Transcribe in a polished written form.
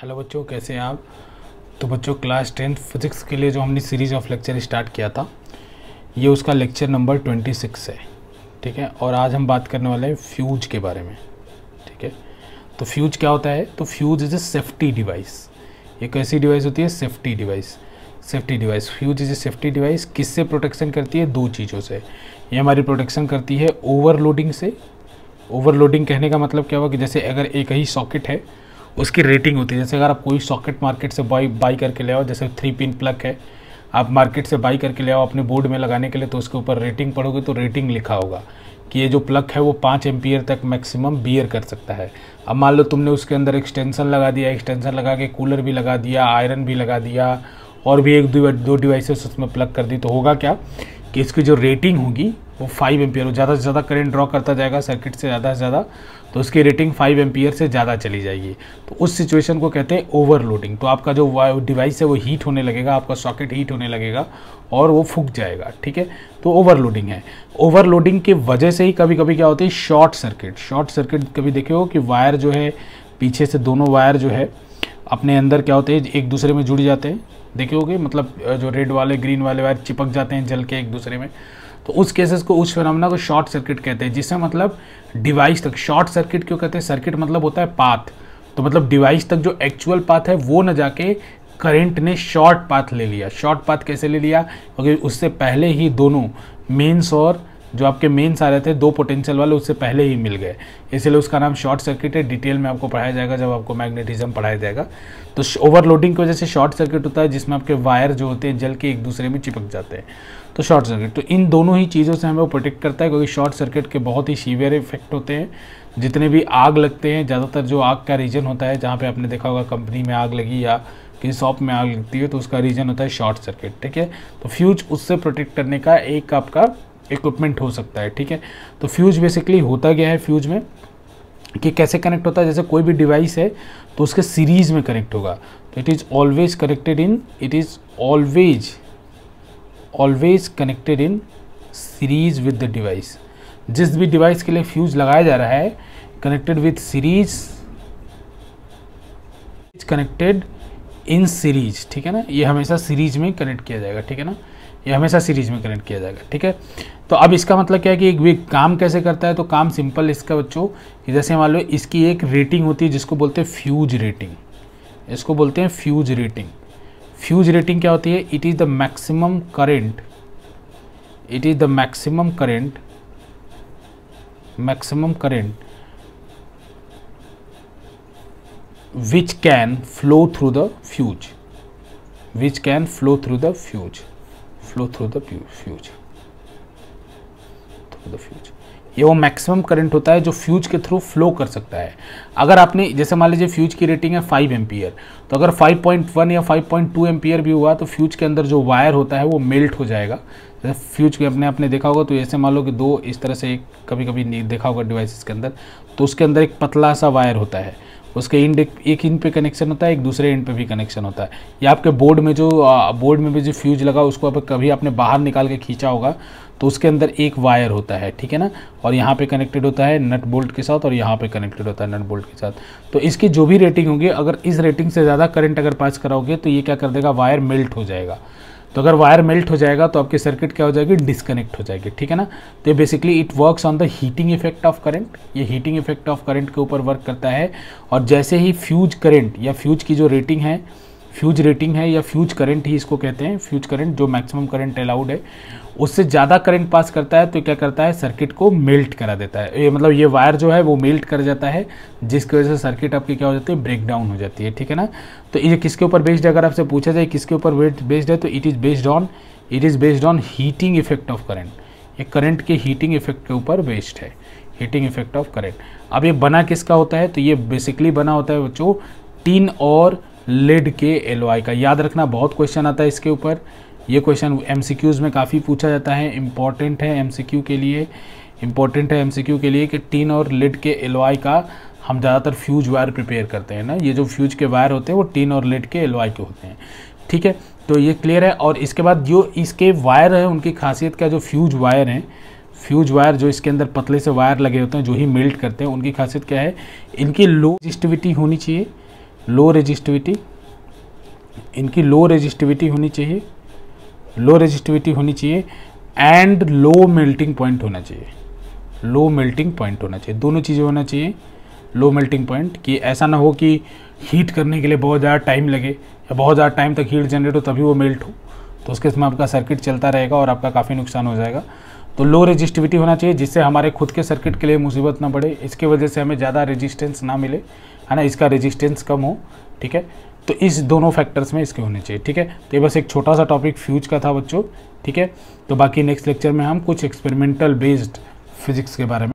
Hello बच्चों, कैसे हैं आप। तो बच्चों, क्लास 10 फिज़िक्स के लिए जो हमने सीरीज़ ऑफ लेक्चर स्टार्ट किया था, ये उसका लेक्चर नंबर 26 है। ठीक है, और आज हम बात करने वाले हैं फ्यूज के बारे में। ठीक है, तो फ्यूज क्या होता है। तो fuse is a safety device. ये कैसी डिवाइस होती है? Safety device. Safety device, fuse is a safety device. किससे प्रोटेक्शन करती है? दो चीज़ों से। ये हमारी प्रोटेक्शन करती है ओवरलोडिंग से। ओवरलोडिंग कहने का मतलब क्या हुआ कि जैसे अगर एक ही सॉकेट है, उसकी रेटिंग होती है। जैसे अगर आप कोई सॉकेट मार्केट से बाई करके ले आओ, जैसे 3 पिन प्लग है, आप मार्केट से बाई करके ले आओ अपने बोर्ड में लगाने के लिए, तो उसके ऊपर रेटिंग पढ़ोगे तो रेटिंग लिखा होगा कि ये जो प्लग है वो 5 एम्पियर तक मैक्सिमम बियर कर सकता है। अब मान लो तुमने उसके अंदर एक्सटेंशन लगा दिया, एक्सटेंशन लगा के कूलर भी लगा दिया, आयरन भी लगा दिया, और भी एक दो डिवाइसेस उसमें प्लग कर दी, तो होगा क्या कि इसकी जो रेटिंग होगी वो 5 एम्पियर, ज़्यादा से ज़्यादा करंट ड्रॉ करता जाएगा सर्किट से ज़्यादा, तो उसकी रेटिंग 5 एम्पियर से ज़्यादा चली जाएगी। तो उस सिचुएशन को कहते हैं ओवरलोडिंग। तो आपका जो डिवाइस है वो हीट होने लगेगा, आपका सॉकेट हीट होने लगेगा और वो फूक जाएगा। ठीक है, तो ओवरलोडिंग है। ओवरलोडिंग की वजह से ही कभी कभी क्या होती है, शॉर्ट सर्किट। शॉर्ट सर्किट कभी देखे हो कि वायर जो है पीछे से, दोनों वायर जो है अपने अंदर क्या होते हैं, एक दूसरे में जुड़ जाते हैं। देखे होगे, मतलब जो रेड वाले ग्रीन वाले वायर चिपक जाते हैं जल के एक दूसरे में। तो उस केसेस को, उस फिनोमेना को शॉर्ट सर्किट कहते हैं, जिससे मतलब डिवाइस तक। शॉर्ट सर्किट क्यों कहते हैं? सर्किट मतलब होता है पाथ, तो मतलब डिवाइस तक जो एक्चुअल पाथ है वो न जाके करंट ने शॉर्ट पाथ ले लिया। शॉर्ट पाथ कैसे ले लिया? क्योंकि उससे पहले ही दोनों मेंस और जो आपके मेंस आ रहे थे, दो पोटेंशियल वाले, उससे पहले ही मिल गए, इसलिए उसका नाम शॉर्ट सर्किट है। डिटेल में आपको पढ़ाया जाएगा जब आपको मैग्नेटिज्म पढ़ाया जाएगा। तो ओवरलोडिंग की वजह से शॉर्ट सर्किट होता है, जिसमें आपके वायर जो होते हैं जल के एक दूसरे में चिपक जाते हैं, तो शॉर्ट सर्किट। तो इन दोनों ही चीज़ों से हमें वो प्रोटेक्ट करता है, क्योंकि शॉर्ट सर्किट के बहुत ही सीवियर इफेक्ट होते हैं। जितने भी आग लगते हैं, ज़्यादातर जो आग का रीजन होता है, जहाँ पे आपने देखा होगा कंपनी में आग लगी या किसी शॉप में आग लगती है, तो उसका रीजन होता है शॉर्ट सर्किट। ठीक है, तो फ्यूज उससे प्रोटेक्ट करने का एक आपका इक्विपमेंट हो सकता है। ठीक है, तो फ्यूज बेसिकली होता क्या है फ्यूज में कि कैसे कनेक्ट होता है। जैसे कोई भी डिवाइस है तो उसके सीरीज में कनेक्ट होगा, तो it is always connected in series with the device. जिस भी डिवाइस के लिए फ्यूज लगाया जा रहा है, connected with series, connected in series. ठीक है ना, ये हमेशा सीरीज में कनेक्ट किया जाएगा। ठीक है ना, ये हमेशा सीरीज में कनेक्ट किया जाएगा। ठीक है, तो अब इसका मतलब क्या है कि एक काम कैसे करता है। तो काम सिंपल इसका बच्चों, कि जैसे मान लो इसकी एक रेटिंग होती है जिसको बोलते हैं फ्यूज रेटिंग। इसको बोलते हैं फ्यूज रेटिंग। फ्यूज रेटिंग क्या होती है? It is the maximum current, which can flow through the fuse, ये वो मैक्सिमम करंट होता है जो फ्यूज के थ्रू फ्लो कर सकता है। अगर आपने, जैसे मान लीजिए फ्यूज की रेटिंग है 5 एम्पियर, तो अगर 5.1 या 5.2 एम्पियर भी हुआ तो फ्यूज के अंदर जो वायर होता है वो मेल्ट हो जाएगा। जैसे फ्यूज के आपने देखा होगा, तो ऐसे मान लो कि दो इस तरह से, एक कभी कभी देखा होगा डिवाइसेस के अंदर, तो उसके अंदर एक पतला सा वायर होता है, उसके एक इन पे कनेक्शन होता है, एक दूसरे इन पे भी कनेक्शन होता है। या आपके बोर्ड में भी जो फ्यूज लगा, उसको कभी आपने बाहर निकाल के खींचा होगा, तो उसके अंदर एक वायर होता है। ठीक है ना, और यहाँ पे कनेक्टेड होता है नट बोल्ट के साथ, और यहाँ पे कनेक्टेड होता है नट बोल्ट के साथ। तो इसकी जो भी रेटिंग होगी, अगर इस रेटिंग से ज़्यादा करंट अगर पास कराओगे तो ये क्या कर देगा, वायर मेल्ट हो जाएगा। तो अगर वायर मेल्ट हो जाएगा तो आपकी सर्किट क्या हो जाएगी, डिस्कनेक्ट हो जाएगी। ठीक है ना, तो ये basically it works on the heating effect of current. ये हीटिंग इफेक्ट ऑफ करंट के ऊपर वर्क करता है। और जैसे ही फ्यूज करंट या फ्यूज की जो रेटिंग है, फ्यूज रेटिंग है या फ्यूज करंट ही इसको कहते हैं, फ्यूज करंट जो मैक्सिमम करंट अलाउड है, उससे ज़्यादा करंट पास करता है, तो क्या करता है, सर्किट को मेल्ट करा देता है। ये मतलब ये वायर जो है वो मेल्ट कर जाता है, जिसकी वजह से सर्किट आपकी क्या हो जाती है, ब्रेक डाउन हो जाती है। ठीक है ना, तो ये किसके ऊपर बेस्ड है? अगर आपसे पूछा जाए किसके ऊपर बेस्ड है, तो it is based on heating effect of current. ये करंट के हीटिंग इफेक्ट के ऊपर बेस्ड है, हीटिंग इफेक्ट ऑफ करंट। अब ये बना किसका होता है? तो ये बेसिकली बना होता है बच्चों टिन और लेड के एलॉय का। याद रखना, बहुत क्वेश्चन आता है इसके ऊपर। ये क्वेश्चन एमसीक्यूज में काफ़ी पूछा जाता है, इंपॉर्टेंट है एमसीक्यू के लिए कि टिन और लेड के एलॉय का हम ज़्यादातर फ्यूज वायर प्रिपेयर करते हैं ना। ये जो फ्यूज के वायर होते हैं वो टिन और लेड के एलॉय के होते हैं। ठीक है, तो ये क्लियर है। और इसके बाद जो इसके वायर है, उनकी खासियत क्या, जो फ्यूज वायर हैं, फ्यूज वायर जो इसके अंदर पतले से वायर लगे होते हैं जो ही मेल्ट करते हैं, उनकी खासियत क्या है, इनकी लो रेजिस्टिविटी होनी चाहिए, लो रेजिस्टिविटी, इनकी लो रेजिस्टिविटी होनी चाहिए, लो रेजिस्टिविटी होनी चाहिए एंड लो मेल्टिंग पॉइंट होना चाहिए, लो मेल्टिंग पॉइंट होना चाहिए, दोनों चीज़ें होना चाहिए। लो मेल्टिंग पॉइंट, कि ऐसा ना हो कि हीट करने के लिए बहुत ज़्यादा टाइम लगे या बहुत ज़्यादा टाइम तक हीट जनरेट हो तभी वो मेल्ट हो, तो उसके इसमें आपका सर्किट चलता रहेगा और आपका काफ़ी नुकसान हो जाएगा। तो लो रेजिस्टिविटी होना चाहिए जिससे हमारे खुद के सर्किट के लिए मुसीबत ना बढ़े, इसके वजह से हमें ज़्यादा रेजिस्टेंस ना मिले, है ना, इसका रेजिस्टेंस कम हो, ठीक है। तो इस दोनों फैक्टर्स में इसके होने चाहिए, ठीक है। तो ये बस एक छोटा सा टॉपिक फ्यूज का था बच्चों, ठीक है। तो बाकी नेक्स्ट लेक्चर में हम कुछ एक्सपेरिमेंटल बेस्ड फिजिक्स के बारे में